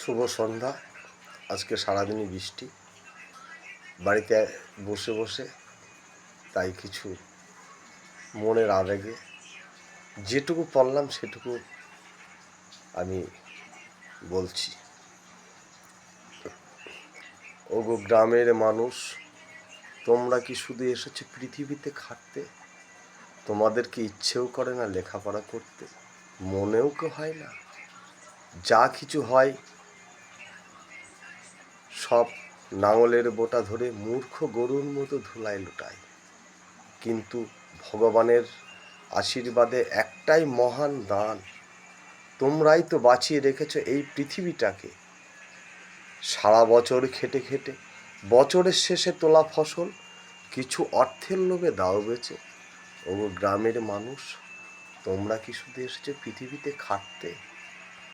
শুভ সন্ধ্যা। আজকে সারাদিনই বৃষ্টি, বাড়িতে বসে বসে তাই কিছু মনের আবেগে যেটুকু পড়লাম সেটুকু আমি বলছি। ওগো গ্রামের মানুষ, তোমরা কি শুধু এসেছো পৃথিবীতে খাটতে? তোমাদের কি ইচ্ছেও করে না লেখাপড়া করতে? মনেও কি হয় না? যা কিছু হয় সব নাঙলের বোটা ধরে মূর্খ গরুর মতো ধুলায় লুটায়। কিন্তু ভগবানের আশীর্বাদে একটাই মহান দান, তোমরাই তো বাঁচিয়ে রেখেছ এই পৃথিবীটাকে। সারা বছর খেটে খেটে বছরের শেষে তোলা ফসল কিছু অর্থের লোভে দাও বেচে। ও গ্রামের মানুষ, তোমরা কি শুধু এসেছো পৃথিবীতে খাটতে?